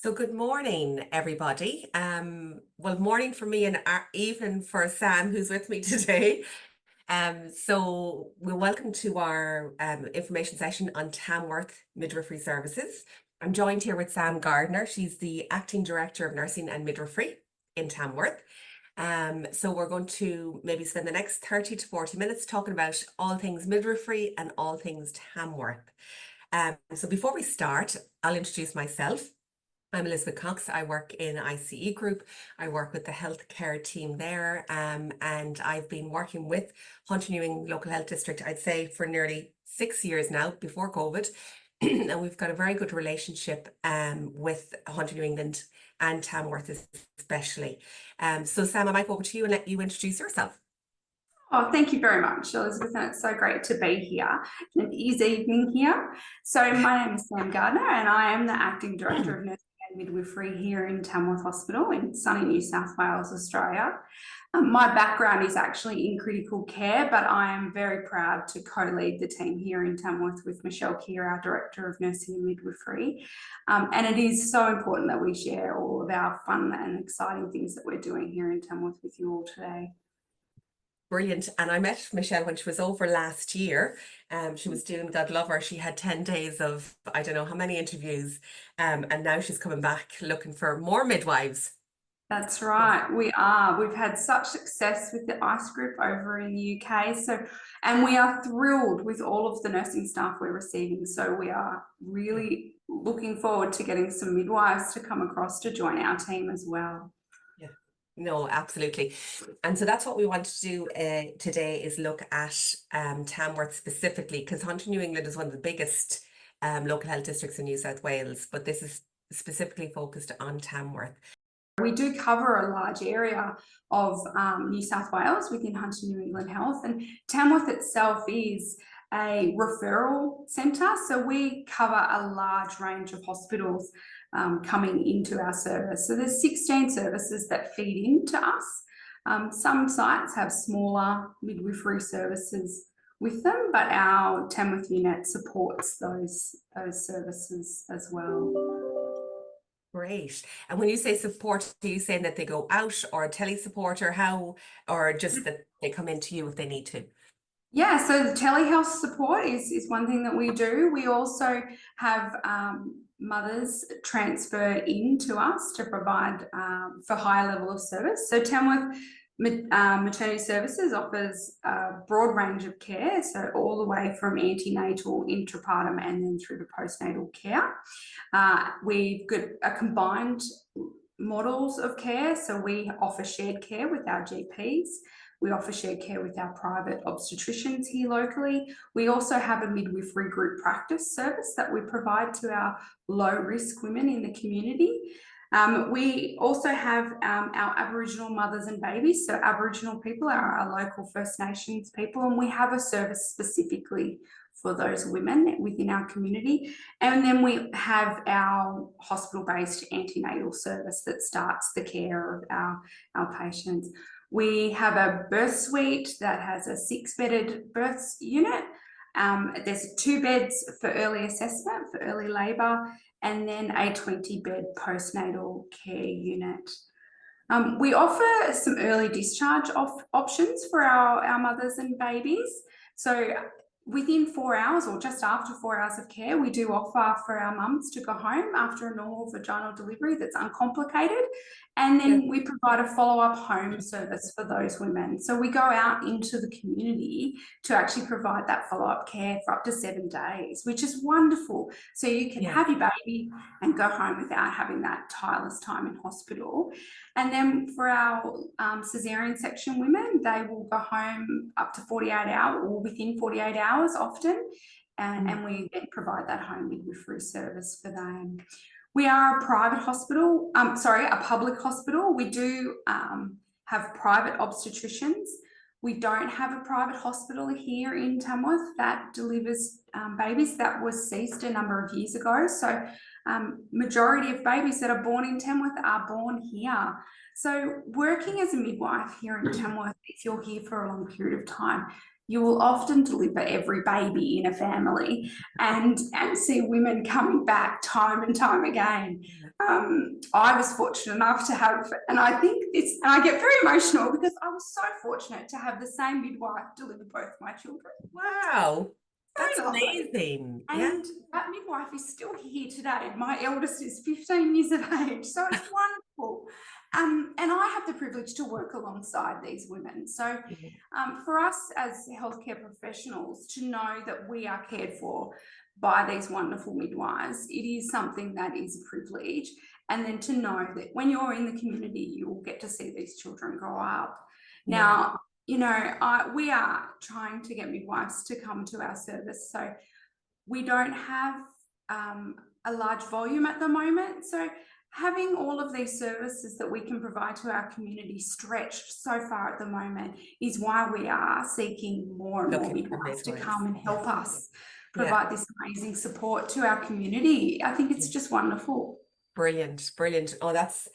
So good morning, everybody. Well, morning for me and evening for Sam, who's with me today. So we're welcome to our information session on Tamworth Midwifery Services. I'm joined here with Sam Gardiner. She's the Acting Director of Nursing and Midwifery in Tamworth. So we're going to maybe spend the next 30 to 40 minutes talking about all things midwifery and all things Tamworth. So before we start, I'll introduce myself. I'm Elizabeth Cox. I work in ICE Group. I work with the healthcare team there, and I've been working with Hunter Local Health District, I'd say, for nearly 6 years now, before COVID. And we've got a very good relationship with Hunter New England and Tamworth especially. So Sam, I might go over to you and let you introduce yourself. Oh, thank you very much, Elizabeth, and it's so great to be here. It is evening here. So my name is Sam Gardiner and I am the Acting Director of Nursing and Midwifery here in Tamworth Hospital in sunny New South Wales, Australia. My background is actually in critical care, but I am very proud to co-lead the team here in Tamworth with Michelle Keir, our Director of Nursing and Midwifery. And it is so important that we share all of our fun and exciting things that we're doing here in Tamworth with you all today. Brilliant. And I met Michelle when she was over last year. She was doing, God love her, she had 10 days of, I don't know how many interviews. And now she's coming back looking for more midwives. That's right. We are. We've had such success with the ICE group over in the UK. And we are thrilled with all of the nursing staff we're receiving. So we are really looking forward to getting some midwives to come across to join our team as well. No, absolutely. And so that's what we want to do today, is look at Tamworth specifically, because Hunter New England is one of the biggest local health districts in New South Wales, but this is specifically focused on Tamworth. We do cover a large area of New South Wales within Hunter New England Health, and Tamworth itself is a referral centre, so we cover a large range of hospitals coming into our service. So there's 16 services that feed into us. Some sites have smaller midwifery services with them, but our Tamworth unit supports those services as well. Great. And when you say support, are you saying that they go out or tele-support, or how, or just that they come into you if they need to? Yeah, so the telehealth support is one thing that we do. We also have mothers transfer in to us to provide for higher level of service. So Tamworth Maternity Services offers a broad range of care, so all the way from antenatal, intrapartum, and then through to postnatal care. We've got a combined models of care, so we offer shared care with our GPs. We offer shared care with our private obstetricians here locally. We also have a midwifery group practice service that we provide to our low-risk women in the community. We also have our Aboriginal mothers and babies. So Aboriginal people are our local First Nations people, and we have a service specifically for those women within our community. And then we have our hospital-based antenatal service that starts the care of our patients. We have a birth suite that has a 6-bedded birth unit. There's 2 beds for early assessment, for early labour, and then a 20-bed postnatal care unit. We offer some early discharge options for our mothers and babies. So within 4 hours or just after 4 hours of care, we do offer for our mums to go home after a normal vaginal delivery that's uncomplicated. And then we provide a follow-up home service for those women. So we go out into the community to actually provide that follow-up care for up to 7 days, which is wonderful. So you can have your baby and go home without having that tireless time in hospital. And then for our caesarean section women, they will go home up to 48 hours or within 48 hours often. And we then provide that home midwifery service for them. We are a private hospital, a public hospital. We do have private obstetricians. We don't have a private hospital here in Tamworth that delivers babies. That was ceased a number of years ago. So majority of babies that are born in Tamworth are born here. So working as a midwife here in Tamworth, if you're here for a long period of time, you will often deliver every baby in a family and see women coming back time and time again. I was fortunate enough to have, and I think this, and I get very emotional because I was so fortunate to have the same midwife deliver both my children. Wow, that's Very lovely. amazing. Yeah. And that midwife is still here today. My eldest is 15 years of age, so it's wonderful. And I have the privilege to work alongside these women. So for us as healthcare professionals to know that we are cared for by these wonderful midwives, it is something that is a privilege. And then to know that when you're in the community, you will get to see these children grow up. Yeah. Now, you know, we are trying to get midwives to come to our service. So we don't have a large volume at the moment. So having all of these services that we can provide to our community stretched so far at the moment is why we are seeking more and more Looking for midwives to midwives. come and help us Yeah. provide this amazing support to our community. I think it's just wonderful. Brilliant, brilliant. Oh, that's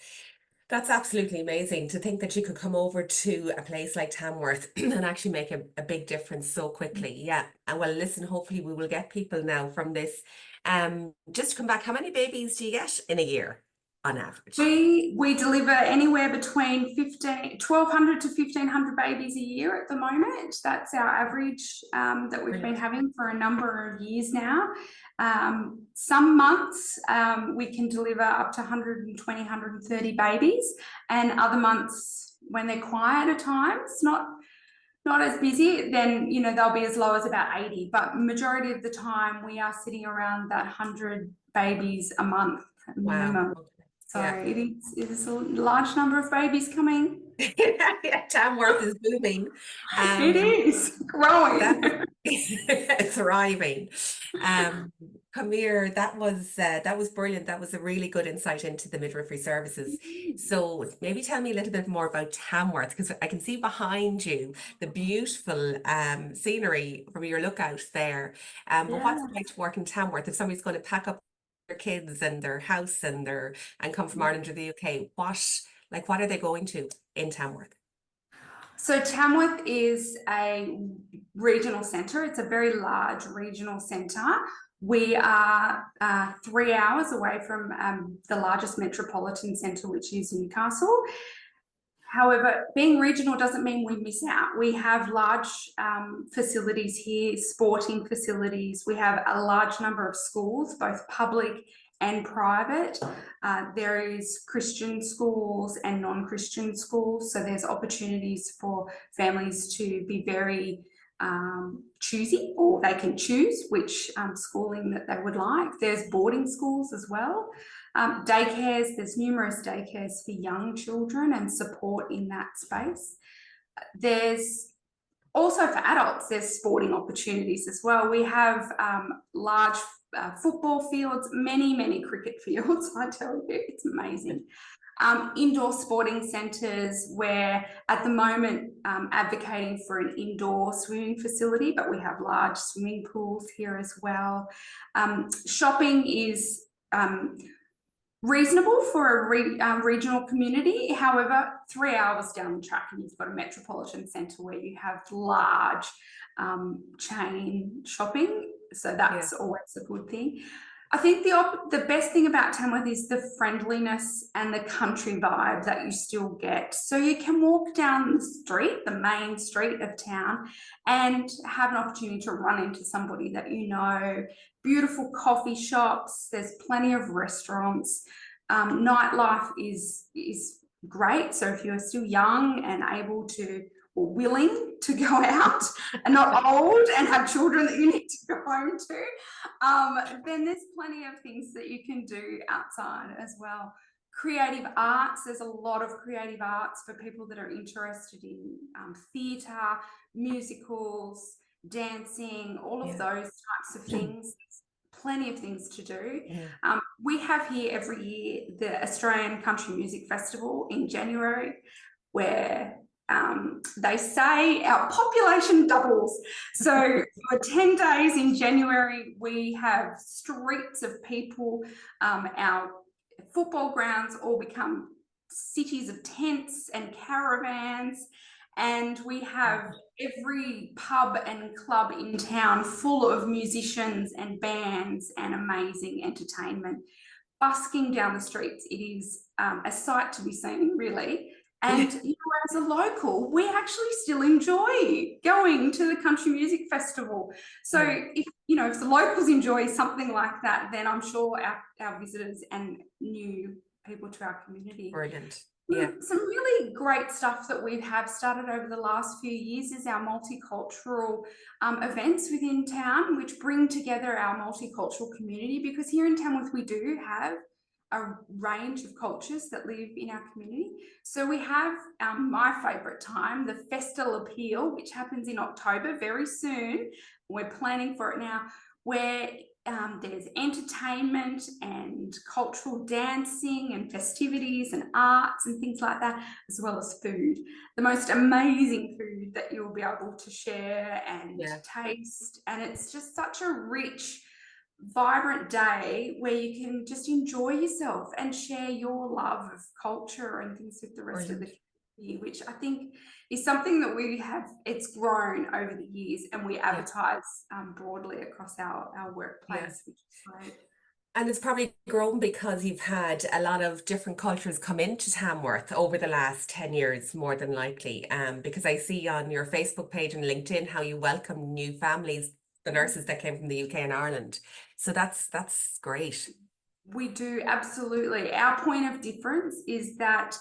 absolutely amazing to think that you could come over to a place like Tamworth and actually make a big difference so quickly. Yeah. And well, listen, hopefully we will get people now from this. Just to come back, how many babies do you get in a year on average? We deliver anywhere between 1,200 to 1,500 babies a year at the moment. That's our average that we've been having for a number of years now. Some months we can deliver up to 120, 130 babies, and other months when they're quiet at times, not as busy, then you know they'll be as low as about 80. But majority of the time we are sitting around that 100 babies a month minimum. Wow. So it is a large number of babies coming. Yeah, Tamworth is booming. It is growing. Thriving. Come here, that was brilliant. That was a really good insight into the midwifery services. So maybe tell me a little bit more about Tamworth, because I can see behind you the beautiful scenery from your lookout there. But what's it like to work in Tamworth? If somebody's going to pack up their kids and their house and come from Ireland or the UK, what are they going to in Tamworth? So Tamworth is a regional centre. It's a very large regional centre. We are 3 hours away from the largest metropolitan centre, which is Newcastle. However, being regional doesn't mean we miss out. We have large facilities here, sporting facilities. We have a large number of schools, both public and private. There is Christian schools and non-Christian schools. So there's opportunities for families to be very choosy, or they can choose which schooling that they would like. There's boarding schools as well. Daycares, there's numerous daycares for young children and support in that space. There's also for adults, there's sporting opportunities as well. We have large football fields, many cricket fields, I tell you, it's amazing. Indoor sporting centres, where at the moment advocating for an indoor swimming facility, but we have large swimming pools here as well. Shopping is reasonable for a regional community. However, 3 hours down the track and you've got a metropolitan centre where you have large chain shopping. So that's always a good thing. I think the best thing about Tamworth is the friendliness and the country vibe that you still get. So you can walk down the street, the main street of town, and have an opportunity to run into somebody that you know. Beautiful coffee shops, there's plenty of restaurants. Nightlife is great. So if you're still young and able to, or willing to go out and not old and have children that you need to go home to, then there's plenty of things that you can do outside as well. Creative arts, there's a lot of creative arts for people that are interested in theatre, musicals, dancing, all of those types of things. Plenty of things to do. We have here every year the Australian Country Music Festival in January, where they say our population doubles. So for 10 days in January, we have streets of people. Our football grounds all become cities of tents and caravans. and we have every pub and club in town full of musicians and bands and amazing entertainment busking down the streets. It is a sight to be seen, really. And you know, as a local, we actually still enjoy going to the country music festival. So if you know, if the locals enjoy something like that, then I'm sure our visitors and new people to our community. Brilliant. Yeah. Some really great stuff that we have started over the last few years is our multicultural events within town, which bring together our multicultural community, because here in Tamworth we do have a range of cultures that live in our community. So we have my favourite time, the Festal Appeal, which happens in October very soon. We're planning for it now, where there's entertainment and cultural dancing and festivities and arts and things like that, as well as food. The most amazing food that you'll be able to share and taste. And it's just such a rich, vibrant day where you can just enjoy yourself and share your love of culture and things with the rest of the community, which I think is something that we have, it's grown over the years, and we advertise broadly across our workplace, which is great. And it's probably grown because you've had a lot of different cultures come into Tamworth over the last 10 years, more than likely. Because I see on your Facebook page and LinkedIn how you welcome new families, the nurses that came from the UK and Ireland. So that's great. We do, absolutely. Our point of difference is that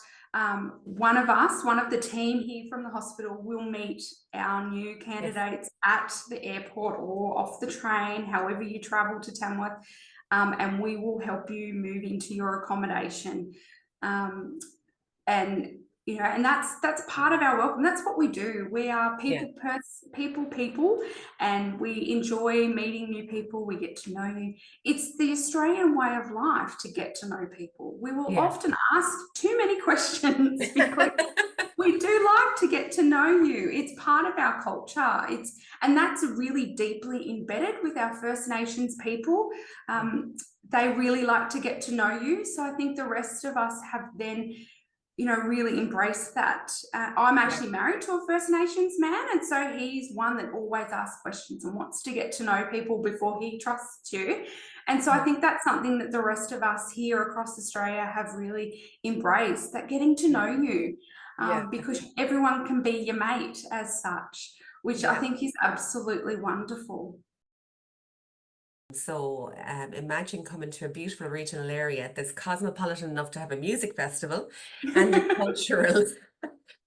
one of the team here from the hospital will meet our new candidates at the airport or off the train, however you travel to Tamworth, and we will help you move into your accommodation. And you know, and that's part of our welcome. That's what we do. We are people, and we enjoy meeting new people. We get to know you. It's the Australian way of life to get to know people. We will often ask too many questions because we do like to get to know you. It's part of our culture. And that's really deeply embedded with our First Nations people. They really like to get to know you. So I think the rest of us have then, you know, really embrace that. I'm actually married to a First Nations man, and so he's one that always asks questions and wants to get to know people before he trusts you. And so I think that's something that the rest of us here across Australia have really embraced, that getting to know you, because everyone can be your mate as such, which I think is absolutely wonderful. So imagine coming to a beautiful regional area that's cosmopolitan enough to have a music festival and a cultural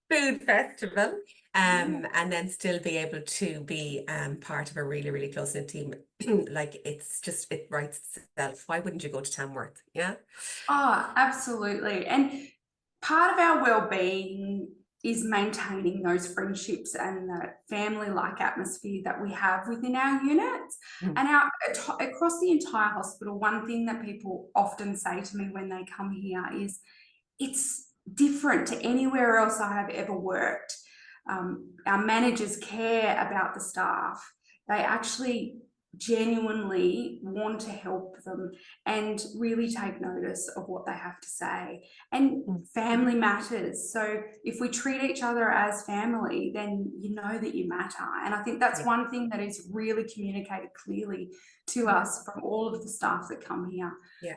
food festival, and then still be able to be part of a really, really close-knit team. Like it writes itself. Why wouldn't you go to Tamworth? Yeah. Oh, absolutely. And part of our well-being is maintaining those friendships and the family-like atmosphere that we have within our units. And across the entire hospital, one thing that people often say to me when they come here is, it's different to anywhere else I have ever worked. Our managers care about the staff. They actually genuinely want to help them and really take notice of what they have to say. And family matters. So if we treat each other as family, then you know that you matter. And I think that's one thing that is really communicated clearly to us from all of the staff that come here,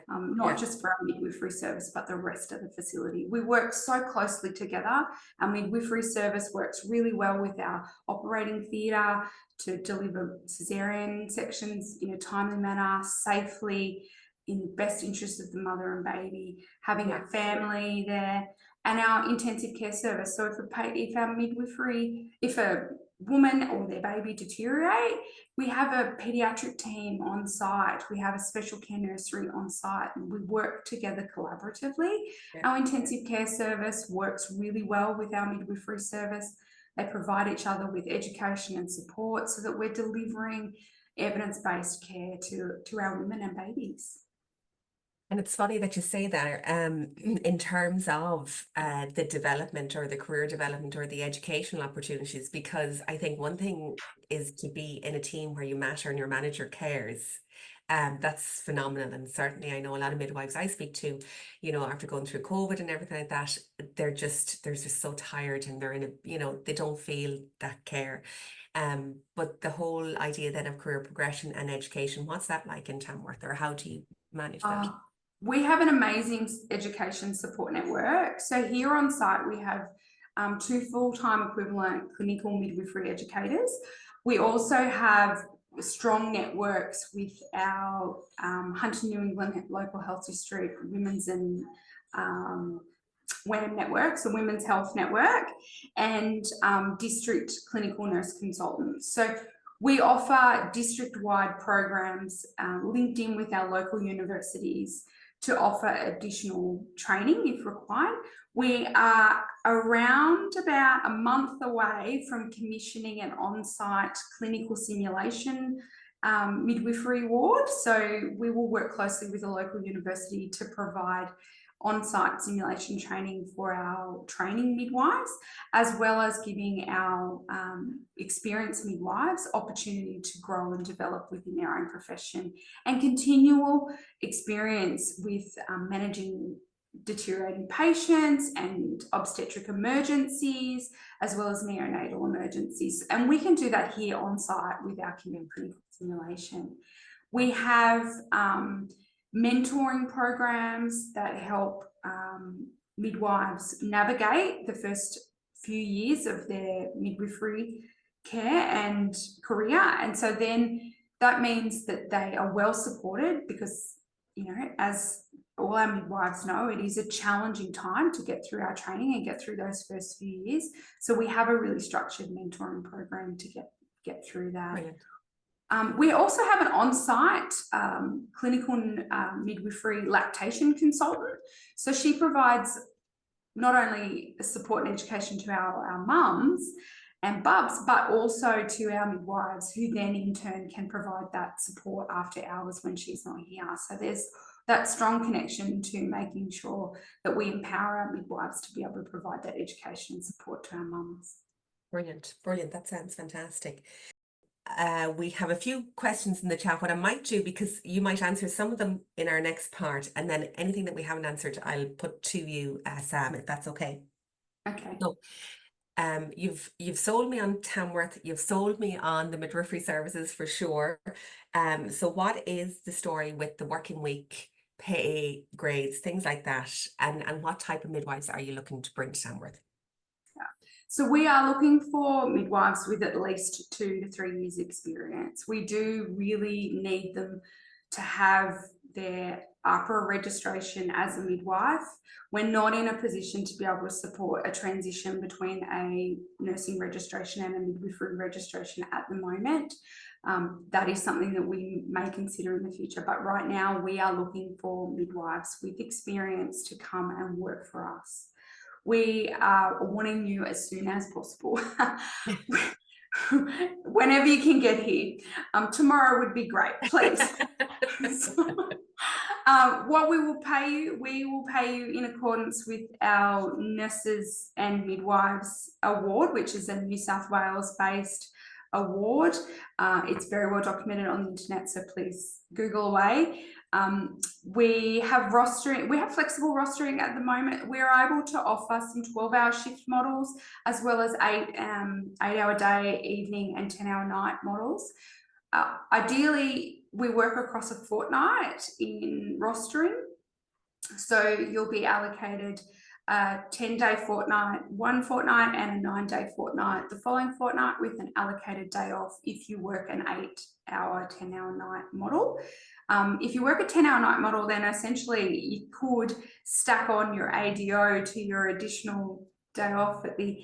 not just for our midwifery service, but the rest of the facility. We work so closely together. Our midwifery service works really well with our operating theatre to deliver caesarean sections in a timely manner, safely, in the best interest of the mother and baby, having a family there, and our intensive care service. So if a woman or their baby deteriorate, we have a paediatric team on site. We have a special care nursery on site, and we work together collaboratively. Our intensive care service works really well with our midwifery service. They provide each other with education and support so that we're delivering evidence-based care to our women and babies. And it's funny that you say that in terms of the development or the career development or the educational opportunities, because I think one thing is to be in a team where you matter and your manager cares. That's phenomenal. And certainly I know a lot of midwives I speak to, you know, after going through COVID and everything like that, they're just so tired, and they're in a, you know, they don't feel that care. But the whole idea then of career progression and education, what's that like in Tamworth, or how do you manage that? We have an amazing education support network. So here on site, we have 2 full-time equivalent clinical midwifery educators. We also have strong networks with our Hunter New England Local Health District Women's and WHAM network, so Women's Health Network, and district clinical nurse consultants. So we offer district-wide programs linked in with our local universities to offer additional training if required. We are around about a month away from commissioning an on-site clinical simulation midwifery ward. So we will work closely with a local university to provide on-site simulation training for our training midwives, as well as giving our experienced midwives opportunity to grow and develop within their own profession, and continual experience with managing deteriorating patients and obstetric emergencies, as well as neonatal emergencies. And we can do that here on site with our clinical simulation. We have mentoring programs that help midwives navigate the first few years of their midwifery care and career. And so then that means that they are well supported, because, you know, as all our midwives know, it is a challenging time to get through our training and get through those first few years. So we have a really structured mentoring program to get through that. Brilliant. We also have an on-site clinical midwifery lactation consultant. So she provides not only support and education to our mums and bubs, but also to our midwives, who then in turn can provide that support after hours when she's not here. So there's that strong connection to making sure that we empower our midwives to be able to provide that education and support to our mums. Brilliant, brilliant. That sounds fantastic. We have a few questions in the chat. What I might do, because you might answer some of them in our next part, and then anything that we haven't answered, I'll put to you, Sam, if that's okay. Okay. So, you've sold me on Tamworth, you've sold me on the midwifery services for sure. So what is the story with the working week, pay grades, things like that, and what type of midwives are you looking to bring to Tamworth? So we are looking for midwives with at least 2 to 3 years experience. We do really need them to have their APRA registration as a midwife. We're not in a position to be able to support a transition between a nursing registration and a midwifery registration at the moment. That is something that we may consider in the future, but right now we are looking for midwives with experience to come and work for us. We are wanting you as soon as possible. Whenever you can get here. Tomorrow would be great, please. What we will pay you in accordance with our Nurses and Midwives Award, which is a New South Wales based award. It's very well documented on the internet, so please Google away. We have flexible rostering at the moment. We're able to offer some 12-hour shift models, as well as 8-hour day, evening, and 10-hour night models. Ideally, we work across a fortnight in rostering. So you'll be allocated a 10-day fortnight, one fortnight, and a 9-day fortnight the following fortnight, with an allocated day off if you work an 8-hour, 10-hour night model. If you work a 10-hour night model, then essentially you could stack on your ADO to your additional day off at the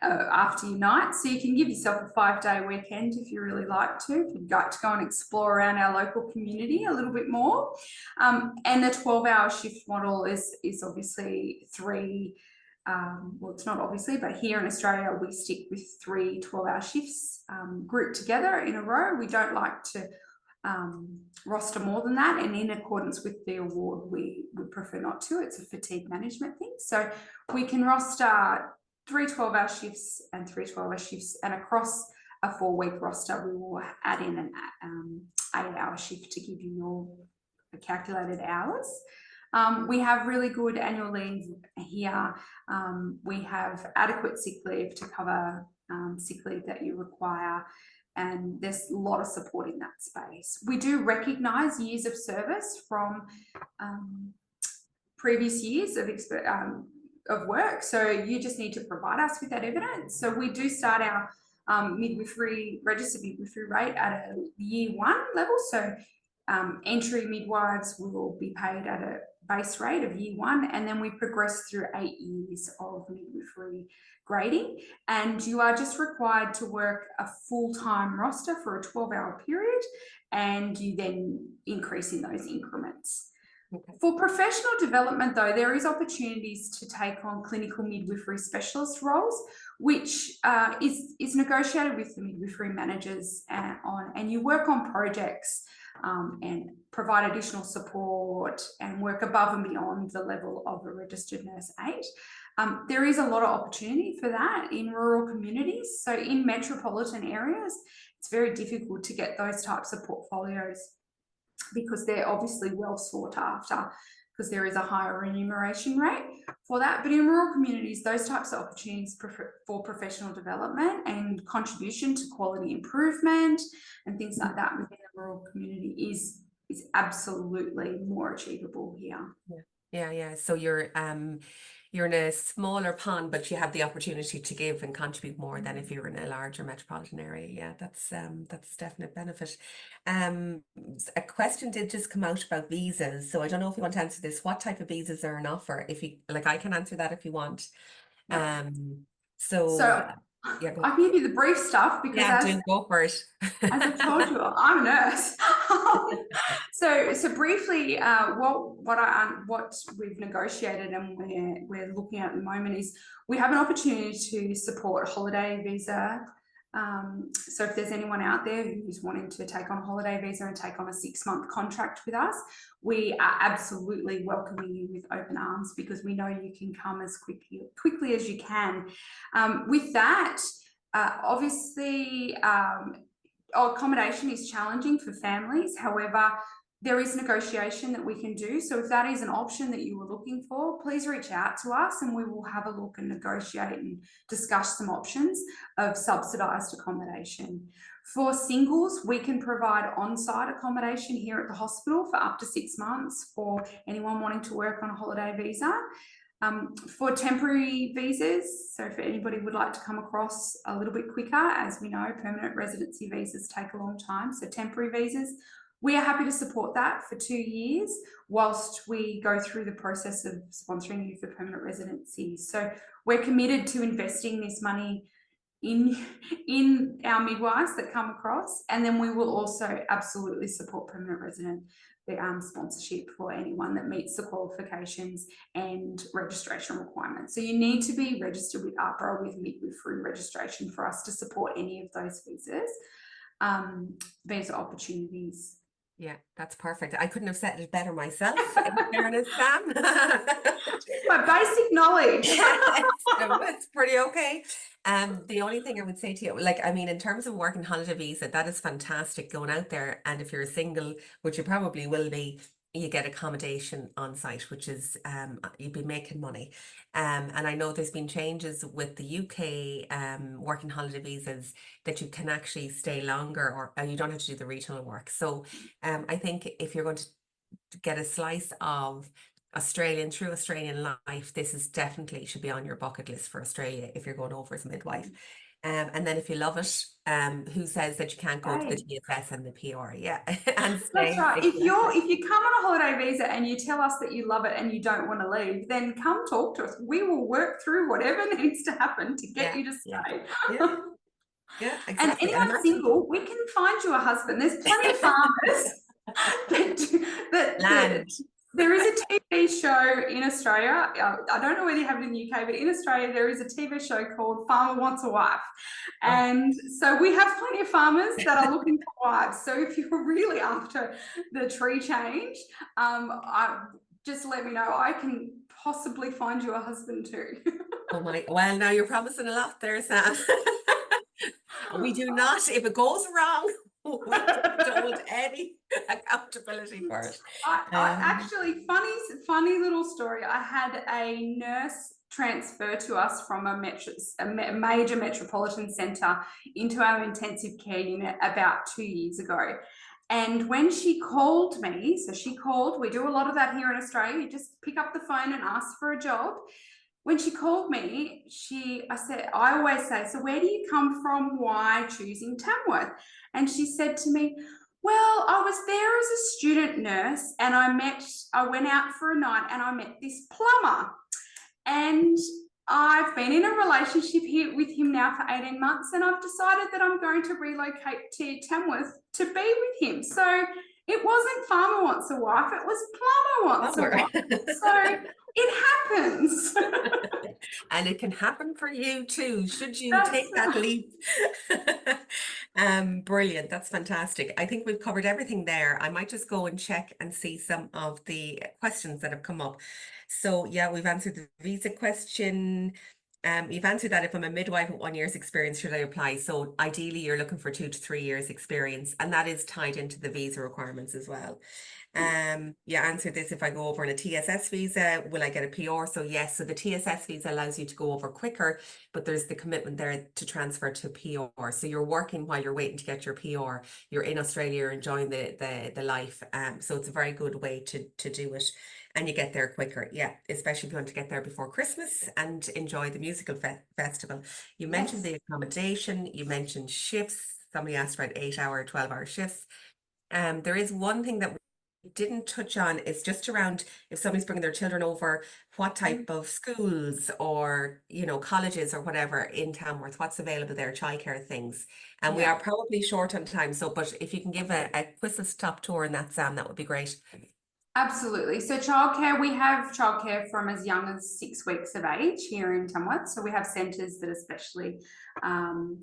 after your night. So you can give yourself a 5-day weekend if you really like to, if you'd like to go and explore around our local community a little bit more. And the 12-hour shift model is obviously 3, well, it's not obviously, but here in Australia, we stick with 3 12-hour shifts grouped together in a row. We don't like to roster more than that, and in accordance with the award, we would prefer not to. It's a fatigue management thing. So we can roster 3 12-hour shifts and 3 12-hour shifts, and across a 4-week roster, we will add in an 8-hour shift to give you your calculated hours. We have really good annual leave here. We have adequate sick leave to cover sick leave that you require, and there's a lot of support in that space. We do recognise years of service from previous years of work, so you just need to provide us with that evidence. So we do start our registered midwifery rate at a year 1 level. So entry midwives will be paid at a base rate of year 1, and then we progress through 8 years of midwifery grading, and you are just required to work a full-time roster for a 12-hour period, and you then increase in those increments. Okay. For professional development, though, there is opportunities to take on clinical midwifery specialist roles, which is negotiated with the midwifery managers and you work on projects and provide additional support and work above and beyond the level of a registered nurse 8. There is a lot of opportunity for that in rural communities. So in metropolitan areas, it's very difficult to get those types of portfolios because they're obviously well sought after, because there is a higher remuneration rate for that. But in rural communities, those types of opportunities for professional development and contribution to quality improvement and things like that within the rural community is absolutely more achievable here. Yeah. So you're in a smaller pond, but you have the opportunity to give and contribute more than if you're in a larger metropolitan area. Yeah, that's definite benefit. A question did just come out about visas, so I don't know if you want to answer this. What type of visas are on offer? If you like, I can answer that if you want. So yeah, I can give you the brief stuff because go for it. As I told you, I'm a nurse. So briefly, what we've negotiated and we're looking at the moment is we have an opportunity to support holiday visa. So if there's anyone out there who's wanting to take on a holiday visa and take on a 6-month contract with us, we are absolutely welcoming you with open arms, because we know you can come as quickly as you can. With that, obviously, accommodation is challenging for families. However, there is negotiation that we can do. So if that is an option that you were looking for, please reach out to us and we will have a look and negotiate and discuss some options of subsidised accommodation. For singles, we can provide on-site accommodation here at the hospital for up to 6 months for anyone wanting to work on a holiday visa. For temporary visas, so if anybody would like to come across a little bit quicker, as we know, permanent residency visas take a long time. So temporary visas, we are happy to support that for 2 years whilst we go through the process of sponsoring you for permanent residency. So we're committed to investing this money in our midwives that come across, and then we will also absolutely support permanent resident sponsorship for anyone that meets the qualifications and registration requirements. So you need to be registered with AHPRA with midwifery registration for us to support any of those visas, visa opportunities. Yeah, that's perfect. I couldn't have said it better myself, in fairness, Sam. My basic knowledge. It's pretty okay. The only thing I would say to you, like, I mean, in terms of working holiday visa, that is fantastic going out there. And if you're single, which you probably will be, you get accommodation on site, which is you'd be making money. And I know there's been changes with the UK working holiday visas that you can actually stay longer, or you don't have to do the regional work. So I think if you're going to get a slice of true Australian life, this is definitely should be on your bucket list for Australia if you're going over as a midwife. And then if you love it, who says that you can't go to the TFS and the PR? Yeah. And that's right. If you come on a holiday visa and you tell us that you love it and you don't want to leave, then come talk to us. We will work through whatever needs to happen to get you to stay. Yeah, exactly. And anyone single, we can find you a husband. There's plenty of farmers that there is a TV show in Australia. I don't know whether you have it in the UK, but in Australia there is a TV show called Farmer Wants a Wife. And so we have plenty of farmers that are looking for wives. So if you're really after the tree change, just let me know. I can possibly find you a husband too. Oh my, well, now you're promising a lot there, Sam. We do not, if it goes wrong, we don't want any accountability for it. I actually, funny little story. I had a nurse transfer to us from a major metropolitan centre into our intensive care unit about 2 years ago. And when she called me, so she called, we do a lot of that here in Australia, you just pick up the phone and ask for a job. When she called me, I always say, so where do you come from? Why choosing Tamworth? And she said to me, well, I was there as a student nurse and I went out for a night and I met this plumber. And I've been in a relationship here with him now for 18 months and I've decided that I'm going to relocate to Tamworth to be with him. So it wasn't farmer wants a wife, it was plumber wants a wife. So it happens. And it can happen for you too, should you That's take that leap. Brilliant. That's fantastic. I think we've covered everything there. I might just go and check and see some of the questions that have come up. So yeah, we've answered the visa question. You've answered that if I'm a midwife with 1 year's experience, should I apply? So ideally you're looking for 2 to 3 years experience, and that is tied into the visa requirements as well. Yeah, answered this, if I go over on a TSS visa, will I get a PR? So yes, so the TSS visa allows you to go over quicker, but there's the commitment there to transfer to PR. So you're working while you're waiting to get your PR. You're in Australia, you're enjoying the life. So it's a very good way to do it. And you get there quicker, yeah, especially if you want to get there before Christmas and enjoy the musical festival. You mentioned the accommodation, you mentioned shifts. Somebody asked about 8-hour, 12-hour shifts. There is one thing that we didn't touch on, is just around if somebody's bringing their children over, what type of schools or, you know, colleges or whatever in Tamworth, what's available there, childcare things. And we are probably short on time, so but if you can give a whistle stop tour in that, Sam, that would be great. Absolutely. So childcare, we have childcare from as young as 6 weeks of age here in Tamworth. So we have centres that are specially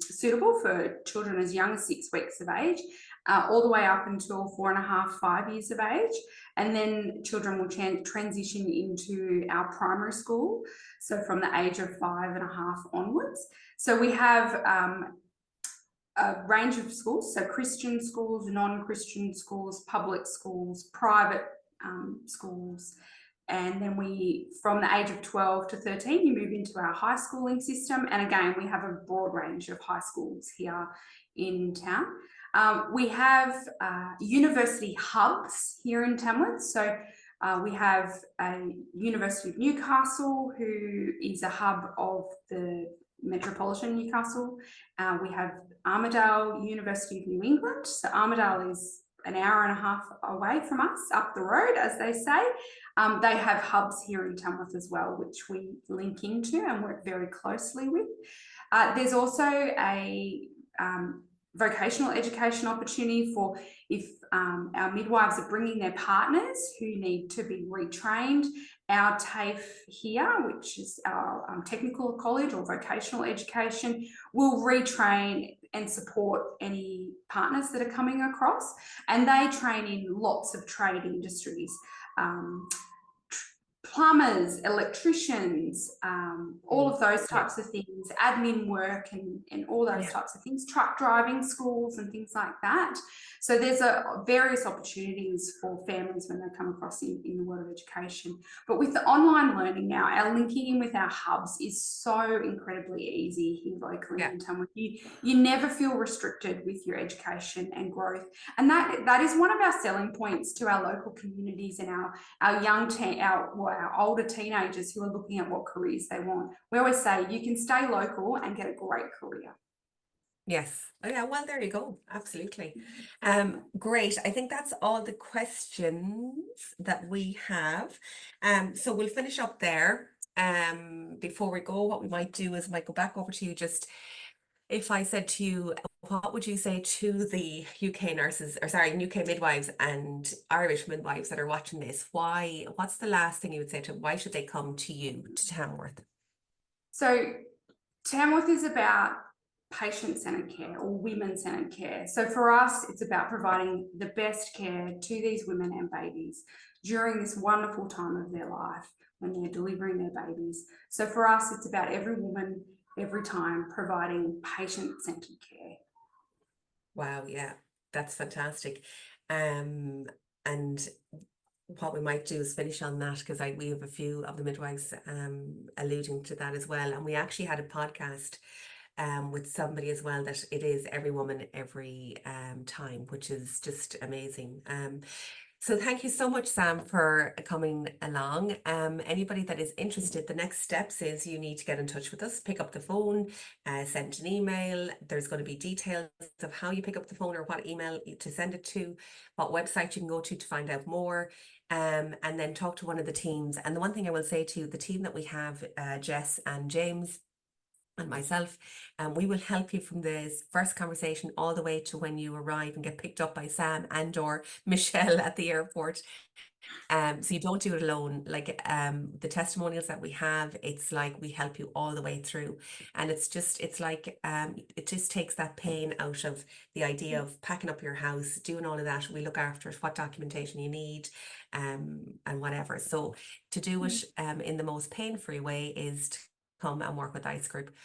suitable for children as young as 6 weeks of age, all the way up until 4.5, 5 years of age. And then children will transition into our primary school. So from the age of 5.5 onwards. So we have a range of schools, so Christian schools, non-Christian schools, public schools, private schools, and then from the age of 12 to 13 you move into our high schooling system, and again we have a broad range of high schools here in town. We have university hubs here in Tamworth, so we have a University of Newcastle, who is a hub of the Metropolitan Newcastle. We have Armidale University of New England, so Armidale is an hour and a half away from us, up the road, as they say. They have hubs here in Tamworth as well, which we link into and work very closely with. There's also a vocational education opportunity for if our midwives are bringing their partners who need to be retrained. Our TAFE here, which is our technical college or vocational education, will retrain and support any partners that are coming across, and they train in lots of trade industries, plumbers, electricians, all of those types of things, admin work and all those types of things, truck driving schools and things like that. So there's various opportunities for families when they come across in the world of education. But with the online learning now, our linking in with our hubs is so incredibly easy here locally in Tamworth. You never feel restricted with your education and growth. And that is one of our selling points to our local communities and our older teenagers who are looking at what careers they want. We always say you can stay local and get a great career. Yes. Oh yeah, well, there you go. Absolutely. Great. I think that's all the questions that we have. So we'll finish up there. Before we go, what we might do is might go back over to you. Just if I said to you, what would you say to the UK nurses, or sorry, UK midwives and Irish midwives that are watching this? What's the last thing you would say to them? Why should they come to you, to Tamworth? So Tamworth is about patient-centered care or women-centered care. So for us, it's about providing the best care to these women and babies during this wonderful time of their life when they're delivering their babies. So for us, it's about every woman every time, providing patient-centered care. Wow, yeah, that's fantastic. And what we might do is finish on that, because we have a few of the midwives alluding to that as well. And we actually had a podcast with somebody as well, that it is every woman, every time, which is just amazing. So thank you so much, Sam, for coming along. Anybody that is interested, the next steps is you need to get in touch with us, pick up the phone, send an email. There's going to be details of how you pick up the phone or what email to send it to, what website you can go to find out more, and then talk to one of the teams. And the one thing I will say to the team that we have, Jess and James and myself, we will help you from this first conversation all the way to when you arrive and get picked up by Sam and or Michelle at the airport. So you don't do it alone. Like the testimonials that we have, it's like we help you all the way through, and it's like it just takes that pain out of the idea of packing up your house, doing all of that. We look after it, what documentation you need, and whatever. So to do it in the most pain-free way is to come and work with ICE Group.